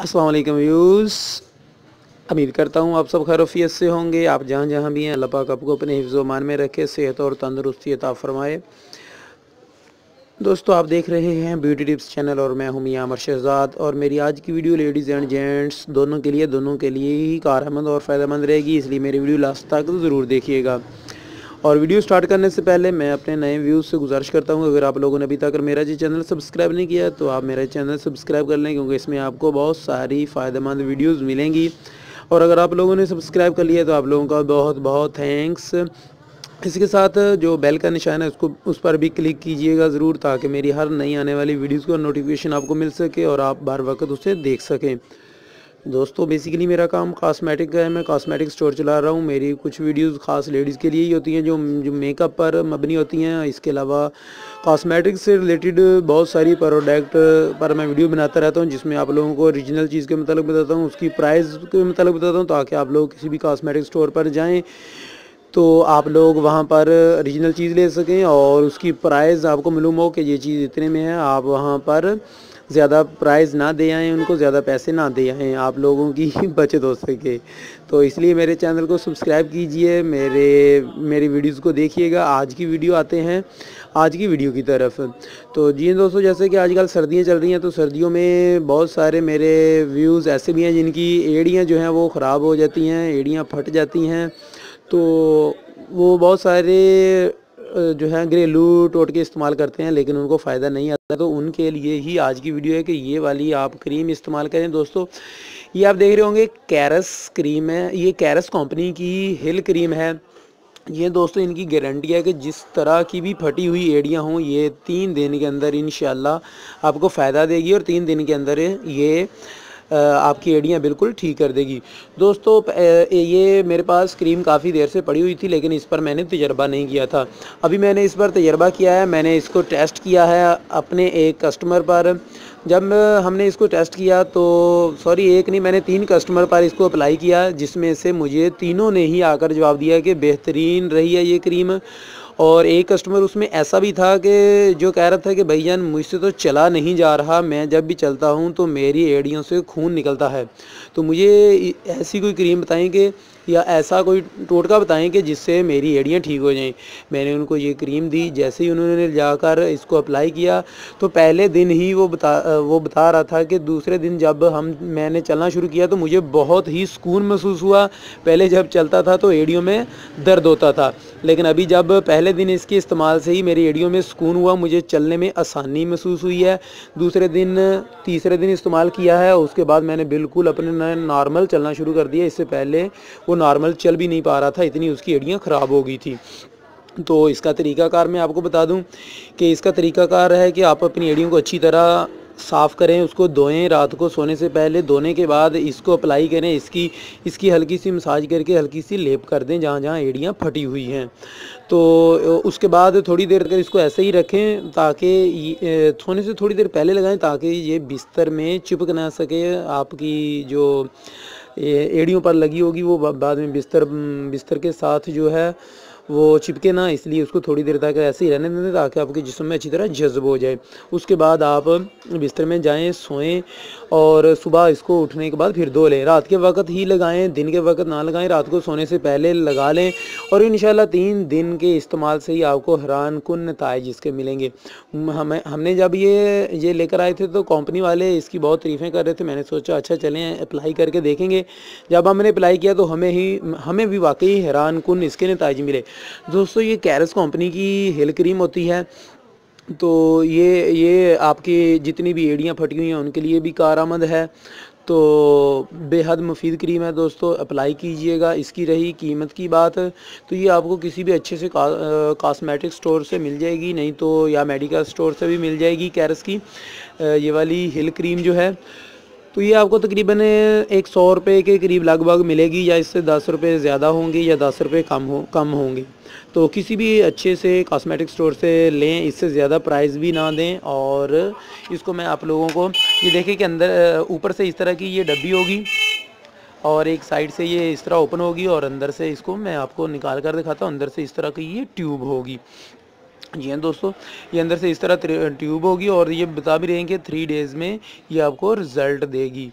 अस्सलाम वालेकुम व्यूज़। उम्मीद करता हूँ आप सब खैरियत से होंगे। आप जहाँ जहाँ भी हैं अल्लाह पाक आपको अपने हिफ्ज़ व मान में रखे, सेहत और तंदुरुस्ती अता फ़रमाए। दोस्तों आप देख रहे हैं ब्यूटी टिप्स चैनल और मैं हूँ मियां अमर शहज़ाद। और मेरी आज की वीडियो लेडीज़ एंड जेंट्स दोनों के लिए ही कारआमद और फ़ायदेमंद रहेगी, इसलिए मेरी वीडियो लास्ट तक ज़रूर देखिएगा। और वीडियो स्टार्ट करने से पहले मैं अपने नए व्यूज़ से गुजारिश करता हूँ, अगर आप लोगों ने अभी तक मेरा जी चैनल सब्सक्राइब नहीं किया तो आप मेरा चैनल सब्सक्राइब कर लें, क्योंकि इसमें आपको बहुत सारी फ़ायदेमंद वीडियोज़ मिलेंगी। और अगर आप लोगों ने सब्सक्राइब कर लिया तो आप लोगों का बहुत बहुत थैंक्स। इसके साथ जो बेल का निशान है उसको उस पर भी क्लिक कीजिएगा ज़रूर, ताकि मेरी हर नई आने वाली वीडियोज़ का नोटिफिकेशन आपको मिल सके और आप बार वक्त उसे देख सकें। दोस्तों बेसिकली मेरा काम कॉस्मेटिक का है, मैं कॉस्मेटिक स्टोर चला रहा हूँ। मेरी कुछ वीडियोस ख़ास लेडीज़ के लिए ही होती हैं जो जो मेकअप पर मबनी होती हैं। इसके अलावा कॉस्मेटिक से रिलेटेड बहुत सारी प्रोडक्ट पर मैं वीडियो बनाता रहता हूँ, जिसमें आप लोगों को ओरिजिनल चीज़ के मतलब बताता हूँ, उसकी प्राइस के मतलब बताता हूँ, ताकि आप लोग किसी भी कॉस्मेटिक स्टोर पर जाएँ तो आप लोग वहाँ पर ओरिजिनल चीज़ ले सकें और उसकी प्राइस आपको मालूम हो कि ये चीज़ इतने में है। आप वहाँ पर ज़्यादा प्राइस ना दे आएँ, उनको ज़्यादा पैसे ना दे आएँ, आप लोगों की बचत हो सके। तो इसलिए मेरे चैनल को सब्सक्राइब कीजिए, मेरी वीडियोज़ को देखिएगा। आज की वीडियो आते हैं आज की वीडियो की तरफ। तो जी दोस्तों, जैसे कि आजकल सर्दियाँ चल रही हैं, तो सर्दियों में बहुत सारे मेरे व्यूज़ ऐसे भी हैं जिनकी एड़ियाँ जो हैं वो ख़राब हो जाती हैं, एड़ियाँ फट जाती हैं। तो वो बहुत सारे जो है घरेलू टोटके इस्तेमाल करते हैं, लेकिन उनको फ़ायदा नहीं आता। तो उनके लिए ही आज की वीडियो है कि ये वाली आप क्रीम इस्तेमाल करें। दोस्तों ये आप देख रहे होंगे कैरस क्रीम है, ये कैरस कंपनी की हिल क्रीम है। ये दोस्तों इनकी गारंटी है कि जिस तरह की भी फटी हुई एड़ियाँ हों, ये 3 दिन के अंदर इंशाल्लाह आपको फ़ायदा देगी और 3 दिन के अंदर ये आपकी एड़ियाँ बिल्कुल ठीक कर देगी। दोस्तों ये मेरे पास क्रीम काफ़ी देर से पड़ी हुई थी, लेकिन इस पर मैंने तजर्बा नहीं किया था। अभी मैंने इस पर तजर्बा किया है, मैंने इसको टेस्ट किया है अपने एक कस्टमर पर। जब हमने इसको टेस्ट किया तो सॉरी एक नहीं, मैंने 3 कस्टमर पर इसको अप्लाई किया, जिसमें से मुझे तीनों ने ही आकर जवाब दिया कि बेहतरीन रही है ये क्रीम। और एक कस्टमर उसमें ऐसा भी था कि जो कह रहा था कि भैया मुझसे तो चला नहीं जा रहा, मैं जब भी चलता हूँ तो मेरी एड़ियों से खून निकलता है। तो मुझे ऐसी कोई क्रीम बताएं कि या ऐसा कोई टोटका बताएं कि जिससे मेरी एड़ियाँ ठीक हो जाएं। मैंने उनको ये क्रीम दी, जैसे ही उन्होंने जाकर इसको अप्लाई किया तो पहले दिन ही वो बता रहा था कि दूसरे दिन जब मैंने चलना शुरू किया तो मुझे बहुत ही सुकून महसूस हुआ। पहले जब चलता था तो एड़ियों में दर्द होता था, लेकिन अभी जब पहले दिन इसके इस्तेमाल से ही मेरी एड़ियों में सुकून हुआ, मुझे चलने में आसानी महसूस हुई है। दूसरे दिन तीसरे दिन इस्तेमाल किया है, उसके बाद मैंने बिल्कुल अपने नॉर्मल चलना शुरू कर दिया। इससे पहले वो नॉर्मल चल भी नहीं पा रहा था, इतनी उसकी एड़ियाँ ख़राब हो गई थी। तो इसका तरीक़ाकार मैं आपको बता दूं कि इसका तरीक़ाकार है कि आप अपनी एड़ियों को अच्छी तरह साफ़ करें, उसको धोएं रात को सोने से पहले। धोने के बाद इसको अप्लाई करें, इसकी हल्की सी मसाज करके हल्की सी लेप कर दें जहाँ जहाँ एड़ियाँ फटी हुई हैं। तो उसके बाद थोड़ी देर तक इसको ऐसे ही रखें, ताकि सोने से थोड़ी देर पहले लगाएं, ताकि ये बिस्तर में चिपक ना सके। आपकी जो एड़ियों पर लगी होगी वो बाद में बिस्तर के साथ जो है वो चिपके ना, इसलिए उसको थोड़ी देर तक ऐसे ही रहने दें ताकि आपके जिस्म में अच्छी तरह जज्ब हो जाए। उसके बाद आप बिस्तर में जाएं, सोएं और सुबह इसको उठने के बाद फिर धो लें। रात के वक्त ही लगाएं, दिन के वक्त ना लगाएं, रात को सोने से पहले लगा लें और इंशाल्लाह 3 दिन के इस्तेमाल से ही आपको हैरान कुन नताइज इसके मिलेंगे। हमने जब ये लेकर आए थे तो कंपनी वाले इसकी बहुत तारीफ़ें कर रहे थे। मैंने सोचा अच्छा चलें अप्लाई करके देखेंगे। जब हमने अप्लाई किया तो हमें भी वाकई हैरान कुन इसके नताइज मिले। दोस्तों ये कैरस कंपनी की हिल क्रीम होती है, तो ये आपकी जितनी भी एड़ियाँ फटी हुई हैं उनके लिए भी कारआमद है। तो बेहद मुफीद क्रीम है दोस्तों, अप्लाई कीजिएगा। इसकी रही कीमत की बात, तो ये आपको किसी भी अच्छे से कॉस्मेटिक स्टोर से मिल जाएगी, नहीं तो या मेडिकल स्टोर से भी मिल जाएगी कैरस की ये वाली हिल क्रीम जो है। तो ये आपको तकरीबन एक 100 रुपये के करीब लगभग मिलेगी, या इससे 10 रुपये ज़्यादा होंगे या 10 रुपये कम होंगे। तो किसी भी अच्छे से कॉस्मेटिक स्टोर से लें, इससे ज़्यादा प्राइस भी ना दें। और इसको मैं आप लोगों को ये देखें कि अंदर ऊपर से इस तरह की ये डब्बी होगी और एक साइड से ये इस तरह ओपन होगी और अंदर से इसको मैं आपको निकाल कर दिखाता हूँ। अंदर से इस तरह की ये ट्यूब होगी। जी हाँ दोस्तों, ये अंदर से इस तरह ट्यूब होगी और ये बता भी रहे हैं कि 3 डेज़ में ये आपको रिज़ल्ट देगी।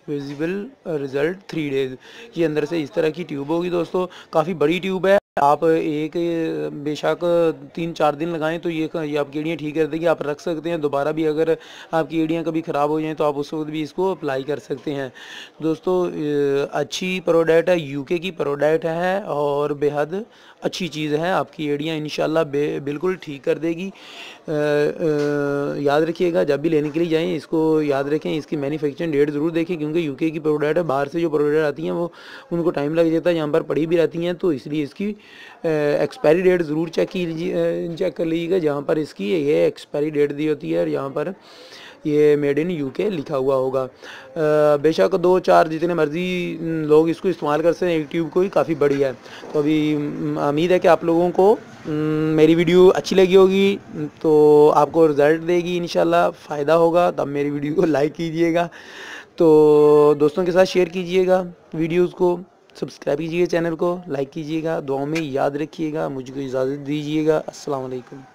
Visible result 3 days. ये अंदर से इस तरह की ट्यूब होगी दोस्तों, काफ़ी बड़ी ट्यूब है। आप एक बेशक 3-4 दिन लगाएं तो ये आपकी एड़ियाँ ठीक कर देगी। आप रख सकते हैं, दोबारा भी अगर आपकी एड़ियाँ कभी ख़राब हो जाएं तो आप उस वक्त भी इसको अप्लाई कर सकते हैं। दोस्तों अच्छी प्रोडक्ट है, यूके की प्रोडक्ट है और बेहद अच्छी चीज़ है। आपकी एड़ियाँ इंशाल्लाह बिल्कुल ठीक कर देगी। याद रखिएगा, जब भी लेने के लिए जाएं इसको याद रखें, इसकी मैन्युफैक्चरिंग डेट ज़रूर देखें, क्योंकि यूके की प्रोडक्ट है। बाहर से जो प्रोडक्ट आती हैं वो उनको टाइम लग जाता है, यहाँ पर पड़ी भी रहती हैं, तो इसलिए इसकी एक्सपायरी डेट ज़रूर चेक कर लीजिएगा। जहाँ पर इसकी ये एक्सपायरी डेट दी होती है और यहाँ पर ये मेड इन यूके लिखा हुआ होगा। बेशक 2-4 जितने मर्ज़ी लोग इसको इस्तेमाल कर सकते हैं, एक ट्यूब को ही काफ़ी बड़ी है। तो अभी उम्मीद है कि आप लोगों को मेरी वीडियो अच्छी लगी होगी, तो आपको रिज़ल्ट देगी, इंशाल्लाह फ़ायदा होगा। तब मेरी वीडियो को लाइक कीजिएगा, तो दोस्तों के साथ शेयर कीजिएगा वीडियोज़ को, सब्सक्राइब कीजिएगा चैनल को, लाइक कीजिएगा, दुआओं में याद रखिएगा। मुझको इजाज़त दीजिएगा। अस्सलाम वालेकुम।